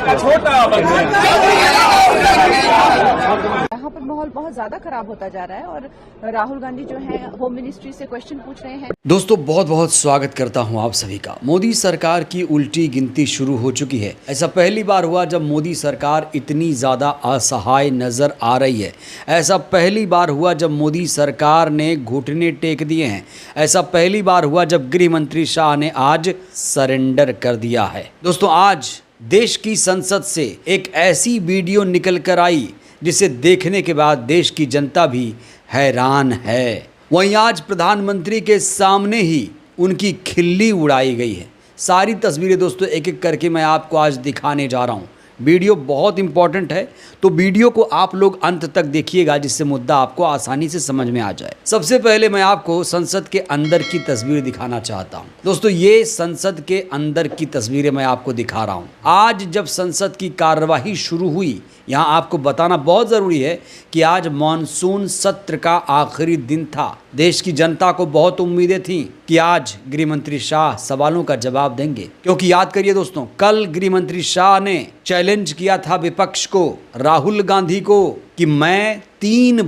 का छोटा बंदर। यहाँ पर माहौल बहुत ज्यादा खराब होता जा रहा है और राहुल गांधी जो है होम मिनिस्ट्री से क्वेश्चन पूछ रहे हैं। दोस्तों बहुत बहुत स्वागत करता हूं आप सभी का। मोदी सरकार की उल्टी गिनती शुरू हो चुकी है। ऐसा पहली बार हुआ जब मोदी सरकार इतनी ज़्यादा असहाय नज़र आ रही है। ऐसा पहली बार हुआ जब मोदी सरकार ने घुटने टेक दिए हैं। ऐसा पहली बार हुआ जब गृह मंत्री शाह ने आज सरेंडर कर दिया है। दोस्तों आज देश की संसद से एक ऐसी वीडियो निकल कर आई जिसे देखने के बाद देश की जनता भी हैरान है। वहीं आज प्रधानमंत्री के सामने ही उनकी खिल्ली उड़ाई गई है। सारी तस्वीरें दोस्तों एक एक करके मैं आपको आज दिखाने जा रहा हूँ। वीडियो बहुत इंपॉर्टेंट है तो वीडियो को आप लोग अंत तक देखिएगा जिससे मुद्दा आपको आसानी से समझ में आ जाए। सबसे पहले मैं आपको संसद के अंदर की तस्वीर दिखाना चाहता हूं। दोस्तों ये संसद के अंदर की तस्वीरें मैं आपको दिखा रहा हूं। आज जब संसद की कार्यवाही शुरू हुई, यहाँ आपको बताना बहुत ज़रूरी है कि आज मॉनसून सत्र का आखिरी दिन था। देश की जनता को बहुत उम्मीदें थीं कि आज गृह मंत्री शाह सवालों का जवाब देंगे, क्योंकि याद करिए दोस्तों, कल गृह मंत्री शाह ने चैलेंज किया था विपक्ष को, राहुल गांधी को, कि मैं 3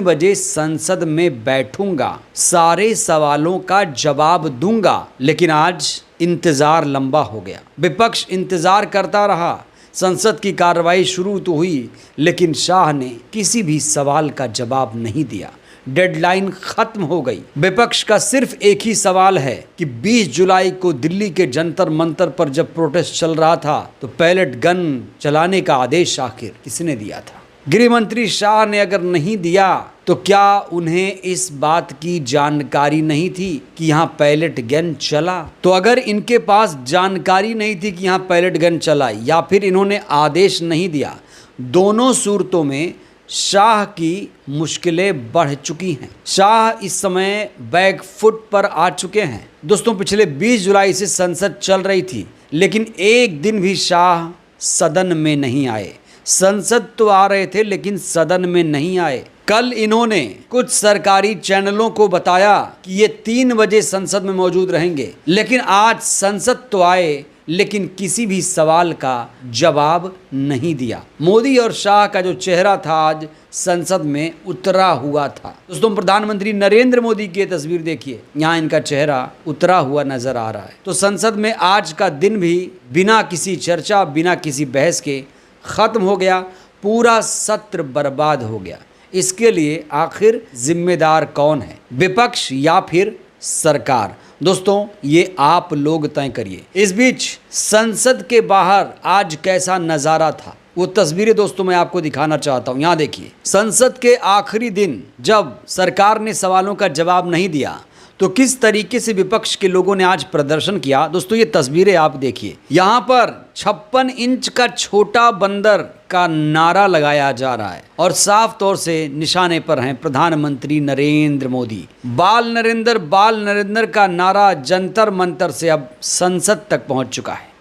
बजे संसद में बैठूंगा, सारे सवालों का जवाब दूंगा। लेकिन आज इंतजार लंबा हो गया। विपक्ष इंतजार करता रहा। संसद की कार्रवाई शुरू तो हुई लेकिन शाह ने किसी भी सवाल का जवाब नहीं दिया। डेडलाइन खत्म हो गई। विपक्ष का सिर्फ एक ही सवाल है कि 20 जुलाई को दिल्ली के जंतर मंतर पर जब प्रोटेस्ट चल रहा था तो पैलेट गन चलाने का आदेश आखिर किसने दिया था? गृह मंत्री शाह ने अगर नहीं दिया तो क्या उन्हें इस बात की जानकारी नहीं थी कि यहाँ पैलेट गन चला? तो अगर इनके पास जानकारी नहीं थी कि यहाँ पैलेट गन चला या फिर इन्होंने आदेश नहीं दिया, दोनों सूरतों में शाह की मुश्किलें बढ़ चुकी हैं। शाह इस समय बैक फुट पर आ चुके हैं। दोस्तों पिछले 20 जुलाई से संसद चल रही थी लेकिन एक दिन भी शाह सदन में नहीं आए। संसद तो आ रहे थे लेकिन सदन में नहीं आए। कल इन्होंने कुछ सरकारी चैनलों को बताया कि ये 3 बजे संसद में मौजूद रहेंगे, लेकिन आज संसद तो आए लेकिन किसी भी सवाल का जवाब नहीं दिया। मोदी और शाह का जो चेहरा था आज संसद में उतरा हुआ था। दोस्तों प्रधानमंत्री नरेंद्र मोदी की तस्वीर देखिए, यहाँ इनका चेहरा उतरा हुआ नजर आ रहा है। तो संसद में आज का दिन भी बिना किसी चर्चा, बिना किसी बहस के खत्म हो गया। पूरा सत्र बर्बाद हो गया। इसके लिए आखिर जिम्मेदार कौन है, विपक्ष या फिर सरकार? दोस्तों ये आप लोग तय करिए। इस बीच संसद के बाहर आज कैसा नज़ारा था वो तस्वीरें दोस्तों मैं आपको दिखाना चाहता हूँ। यहाँ देखिए, संसद के आखिरी दिन जब सरकार ने सवालों का जवाब नहीं दिया तो किस तरीके से विपक्ष के लोगों ने आज प्रदर्शन किया। दोस्तों ये तस्वीरें आप देखिए। यहाँ पर 56 इंच का छोटा बंदर का नारा लगाया जा रहा है और साफ तौर से निशाने पर हैं प्रधानमंत्री नरेंद्र मोदी। बाल नरेंद्र का नारा जंतर मंतर से अब संसद तक पहुंच चुका है।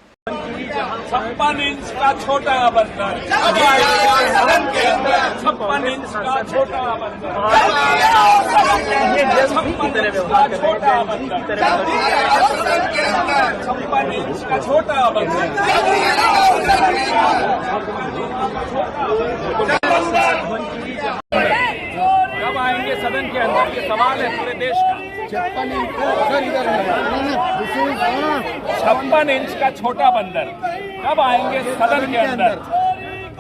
56 इंच का छोटा बंदर, 56 इंच का छोटा बंदर, 56 इंच का छोटा बंदर। कब आएंगे सदन के अंदर, ये सवाल है पूरे देश का। 56 इंच का छोटा बंदर कब आएंगे सदन के अंदर?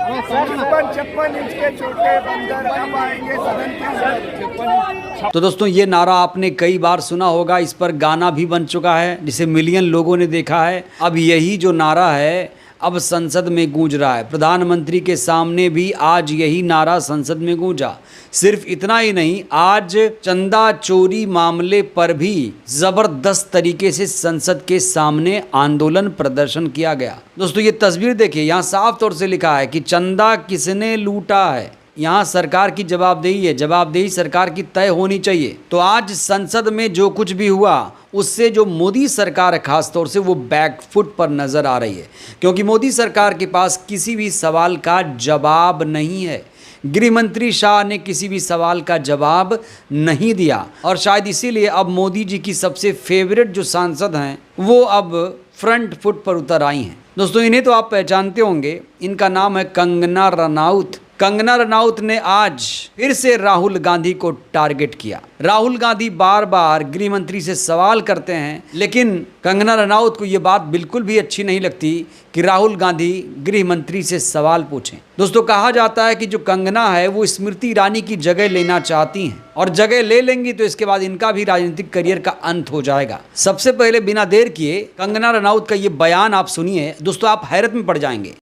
56 इंच के छोटे बंदर कब आएंगे सदन के अंदर? तो दोस्तों ये नारा आपने कई बार सुना होगा, इस पर गाना भी बन चुका है जिसे मिलियन लोगों ने देखा है। अब यही जो नारा है अब संसद में गूंज रहा है। प्रधानमंत्री के सामने भी आज यही नारा संसद में गूंजा। सिर्फ इतना ही नहीं, आज चंदा चोरी मामले पर भी जबरदस्त तरीके से संसद के सामने आंदोलन प्रदर्शन किया गया। दोस्तों ये तस्वीर देखिए, यहाँ साफ तौर से लिखा है कि चंदा किसने लूटा है। यहाँ सरकार की जवाबदेही है, जवाबदेही सरकार की तय होनी चाहिए। तो आज संसद में जो कुछ भी हुआ उससे जो मोदी सरकार है खास तौर से वो बैकफुट पर नज़र आ रही है, क्योंकि मोदी सरकार के पास किसी भी सवाल का जवाब नहीं है। गृह मंत्री शाह ने किसी भी सवाल का जवाब नहीं दिया और शायद इसीलिए अब मोदी जी की सबसे फेवरेट जो सांसद हैं वो अब फ्रंट फुट पर उतर आई हैं। दोस्तों इन्हें तो आप पहचानते होंगे, इनका नाम है कंगना रनौत। कंगना रनौत ने आज फिर से राहुल गांधी को टारगेट किया। राहुल गांधी बार बार गृह मंत्री से सवाल करते हैं, लेकिन कंगना रनौत को यह बात बिल्कुल भी अच्छी नहीं लगती कि राहुल गांधी गृह मंत्री से सवाल पूछें। दोस्तों कहा जाता है कि जो कंगना है वो स्मृति ईरानी की जगह लेना चाहती हैं, और जगह ले लेंगी तो इसके बाद इनका भी राजनीतिक करियर का अंत हो जाएगा। सबसे पहले बिना देर किए कंगना रनौत का ये बयान आप सुनिए दोस्तों, आप हैरत में पड़ जाएंगे।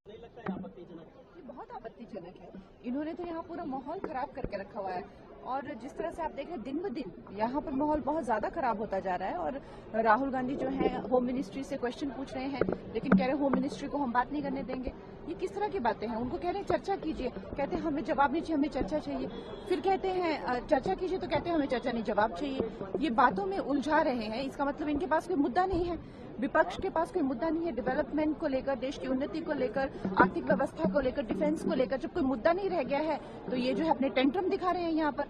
बहुत आपत्तिजनक है। इन्होंने तो यहाँ पूरा माहौल खराब करके रखा हुआ है, और जिस तरह से आप देख रहे हैं दिन ब दिन यहाँ पर माहौल बहुत ज्यादा खराब होता जा रहा है। और राहुल गांधी जो है होम मिनिस्ट्री से क्वेश्चन पूछ रहे हैं, लेकिन कह रहे हैं होम मिनिस्ट्री को हम बात नहीं करने देंगे। ये किस तरह की बातें हैं? उनको कह रहे हैं चर्चा कीजिए, कहते हैं हमें जवाब नहीं चाहिए, हमें चर्चा चाहिए। फिर कहते हैं चर्चा कीजिए तो कहते हैं हमें चर्चा नहीं, जवाब चाहिए। ये बातों में उलझा रहे हैं। इसका मतलब इनके पास कोई मुद्दा नहीं है, विपक्ष के पास कोई मुद्दा नहीं है। डेवलपमेंट को लेकर, देश की उन्नति को लेकर, आर्थिक व्यवस्था को लेकर, डिफेंस को लेकर जब कोई मुद्दा नहीं रह गया है तो ये जो है अपने टेंट्रम दिखा रहे हैं यहाँ पर।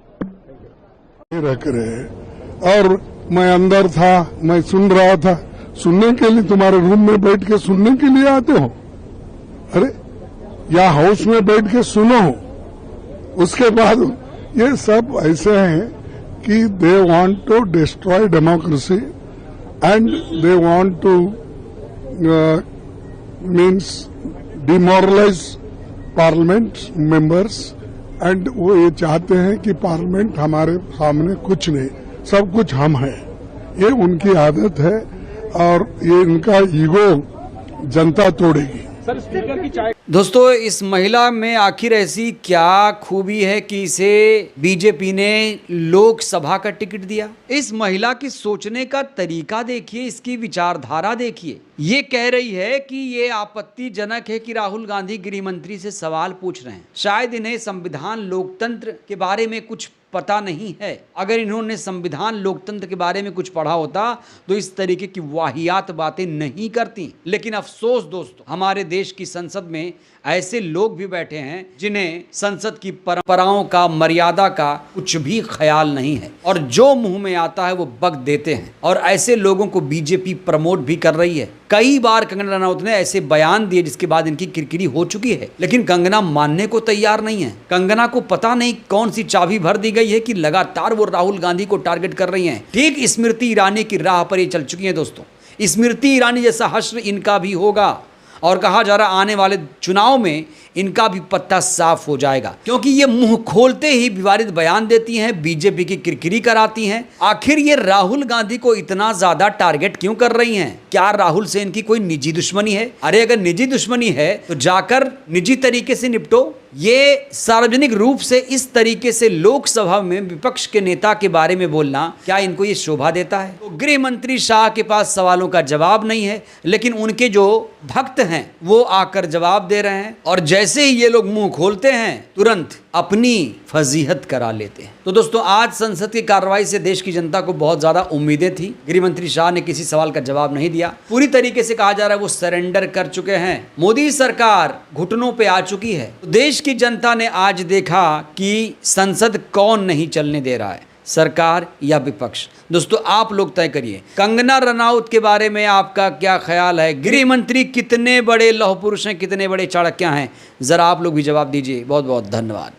रख रहे और मैं अंदर था, मैं सुन रहा था। सुनने के लिए तुम्हारे रूम में बैठ के सुनने के लिए आते हो? अरे या हाउस में बैठ के सुनो। उसके बाद ये सब ऐसे हैं कि they want to destroy democracy and they want to means demoralise parliament members, and वो ये चाहते हैं कि पार्लियामेंट हमारे सामने कुछ नहीं, सब कुछ हम हैं। ये उनकी आदत है और ये इनका ईगो जनता तोड़ेगी। दोस्तों इस महिला में आखिर ऐसी क्या खूबी है कि इसे बीजेपी ने लोकसभा का टिकट दिया? इस महिला की सोचने का तरीका देखिए, इसकी विचारधारा देखिए। ये कह रही है कि ये आपत्तिजनक है कि राहुल गांधी गृह मंत्री से सवाल पूछ रहे हैं। शायद इन्हें संविधान लोकतंत्र के बारे में कुछ पता नहीं है। अगर इन्होंने संविधान लोकतंत्र के बारे में कुछ पढ़ा होता तो इस तरीके की वाहियात बातें नहीं करती। लेकिन अफसोस दोस्तों, हमारे देश की संसद में ऐसे लोग भी बैठे हैं जिन्हें संसद की परंपराओं का, मर्यादा का कुछ भी ख्याल नहीं है, और जो मुंह में आता है वो बक देते हैं। और ऐसे लोगों को बीजेपी प्रमोट भी कर रही है। कई बार कंगना रनौत ने ऐसे बयान दिए जिसके बाद इनकी किरकिरी हो चुकी है, लेकिन कंगना मानने को तैयार नहीं है। कंगना को पता नहीं कौन सी चाबी भर दी गई है कि लगातार वो राहुल गांधी को टारगेट कर रही हैं। ठीक स्मृति ईरानी की राह पर ये चल चुकी हैं दोस्तों। स्मृति ईरानी जैसा हश्र इनका भी होगा, और कहा जा रहा आने वाले चुनाव में इनका भी पत्ता साफ हो जाएगा, क्योंकि ये मुंह खोलते ही विवादित बयान देती हैं, बीजेपी की किरकिरी कराती हैं। आखिर ये राहुल गांधी को इतना ज्यादा टारगेट क्यों कर रही हैं? क्या राहुल से इनकी कोई निजी दुश्मनी है? अरे अगर निजी दुश्मनी है तो जाकर निजी तरीके से निपटो। ये सार्वजनिक रूप से इस तरीके से लोकसभा में विपक्ष के नेता के बारे में बोलना, क्या इनको ये शोभा देता है? तो गृह मंत्री शाह के पास सवालों का जवाब नहीं है, लेकिन उनके जो भक्त हैं वो आकर जवाब दे रहे हैं, और जैसे ही ये लोग मुंह खोलते हैं तुरंत अपनी फजीहत करा लेते हैं। तो दोस्तों आज संसद की कार्रवाई से देश की जनता को बहुत ज्यादा उम्मीदें थी। गृह मंत्री शाह ने किसी सवाल का जवाब नहीं दिया। पूरी तरीके से कहा जा रहा है वो सरेंडर कर चुके हैं। मोदी सरकार घुटनों पे आ चुकी है। तो देश की जनता ने आज देखा कि संसद कौन नहीं चलने दे रहा है, सरकार या विपक्ष। दोस्तों आप लोग तय करिए, कंगना रनौत के बारे में आपका क्या ख्याल है? गृह मंत्री कितने बड़े लौह पुरुष हैं, कितने बड़े चाणक्य हैं? जरा आप लोग भी जवाब दीजिए। बहुत बहुत धन्यवाद।